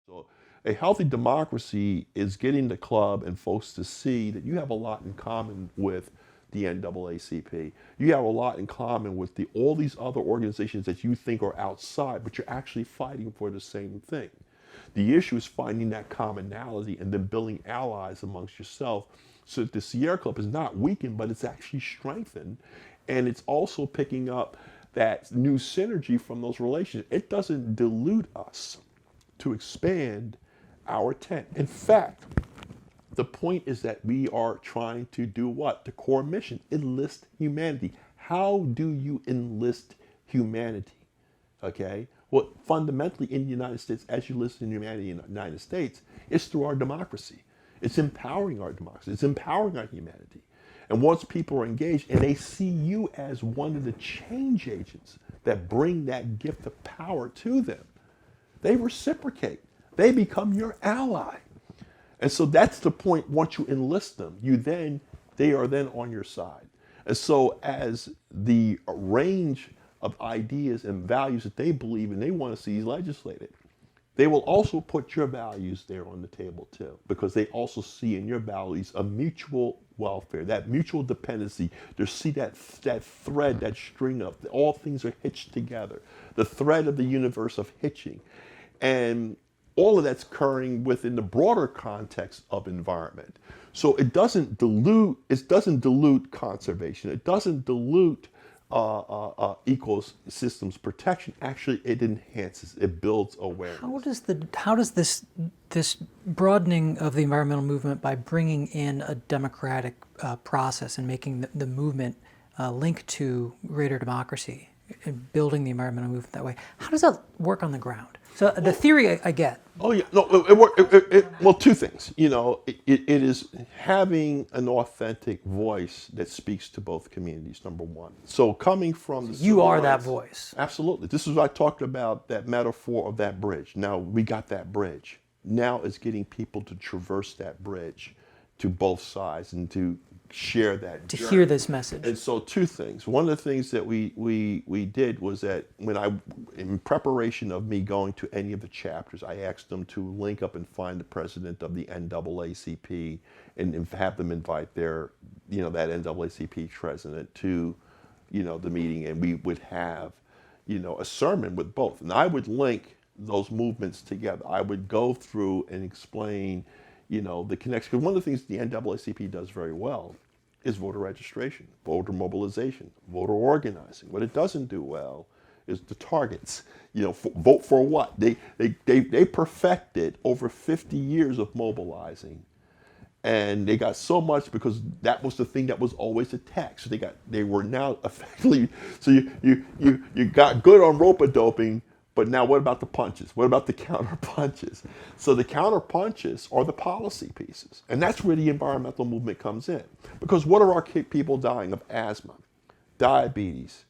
So a healthy democracy is getting the club and folks to see that you have a lot in common with the NAACP. You have a lot in common with all these other organizations that you think are outside, but you're actually fighting for the same thing. The issue is finding that commonality and then building allies amongst yourself so that the Sierra Club is not weakened, but it's actually strengthened. And it's also picking up that new synergy from those relations. It doesn't dilute us to expand our tent. In fact, the point is that we are trying to do what? The core mission, enlist humanity. How do you enlist humanity? Okay? Well, fundamentally in the United States, as you enlist in humanity in the United States, it's through our democracy. It's empowering our democracy. It's empowering our humanity. And once people are engaged and they see you as one of the change agents that bring that gift of power to them, they reciprocate. They become your ally. And so that's the point. Once you enlist them, they are then on your side. And so as the range of ideas and values that they believe in, they want to see legislated, they will also put your values there on the table too, because they also see in your values a mutual welfare, that mutual dependency. They see that thread, that string of all things are hitched together, the thread of the universe of hitching. And all of that's occurring within the broader context of environment. So it doesn't dilute conservation. It doesn't dilute ecosystems protection. Actually, it enhances, it builds awareness. How does this broadening of the environmental movement by bringing in a democratic process and making the movement linked to greater democracy and building the environmental movement that way, how does that work on the ground? So the theory I get. Oh yeah, no, well, two things. It is having an authentic voice that speaks to both communities, number one. So coming from the You are that voice. Absolutely. This is what I talked about, that metaphor of that bridge. Now we got that bridge. Now it's getting people to traverse that bridge to both sides and to share that journey. Hear this message. And so two things. One of the things that we did was that in preparation of me going to any of the chapters, I asked them to link up and find the president of the NAACP and have them invite that NAACP president to, the meeting, and we would have, a sermon with both. And I would link those movements together. I would go through and explain the connection. Because one of the things the NAACP does very well is voter registration, voter mobilization, voter organizing. What it doesn't do well is the targets. Vote for what? They perfected over 50 years of mobilizing, and they got so much because that was the thing that was always attacked. So they were now effectively. So you got good on rope-a-doping. But now what about the punches? What about the counter punches? So the counter punches are the policy pieces. And that's where the environmental movement comes in. Because what are our people dying of? Asthma, diabetes,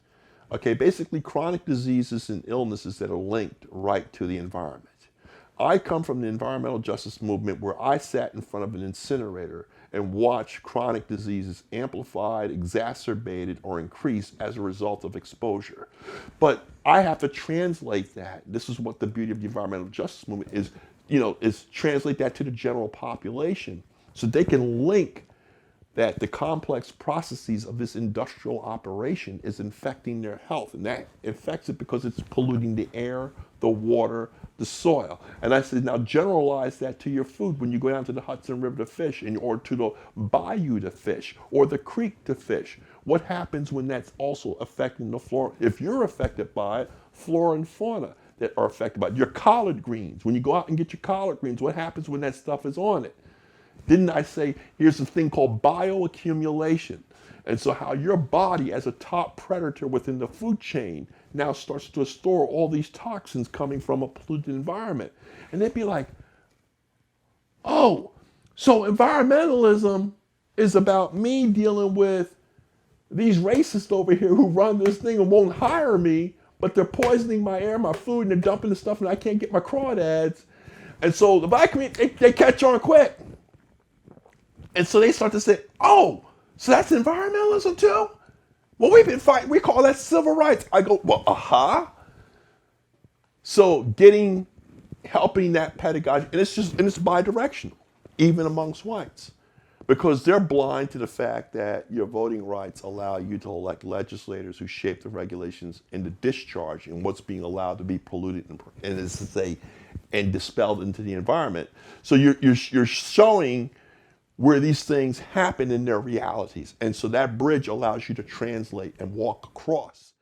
basically chronic diseases and illnesses that are linked right to the environment. I come from the environmental justice movement where I sat in front of an incinerator and watched chronic diseases amplified, exacerbated, or increased as a result of exposure. But I have to translate that. This is what the beauty of the environmental justice movement is translate that to the general population so they can link that the complex processes of this industrial operation is infecting their health. And that affects it because it's polluting the air, the water, the soil. And I said, now generalize that to your food when you go down to the Hudson River to fish or to the bayou to fish or the creek to fish. What happens when that's also affecting the flora? If you're affected by it, flora and fauna that are affected by it. Your collard greens, when you go out and get your collard greens, what happens when that stuff is on it? Didn't I say, here's a thing called bioaccumulation. And so how your body as a top predator within the food chain now starts to store all these toxins coming from a polluted environment. And they'd be like, oh, so environmentalism is about me dealing with these racists over here who run this thing and won't hire me, but they're poisoning my air, my food, and they're dumping the stuff and I can't get my crawdads. And so the black community, they catch on quick. And so they start to say, oh, so that's environmentalism too? Well, we've been fighting, we call that civil rights. I go, well, So getting helping that pedagogy, and it's bi-directional, even amongst whites, because they're blind to the fact that your voting rights allow you to elect legislators who shape the regulations and the discharge and what's being allowed to be polluted and as to say, and dispelled into the environment. So you're showing where these things happen in their realities, and so that bridge allows you to translate and walk across.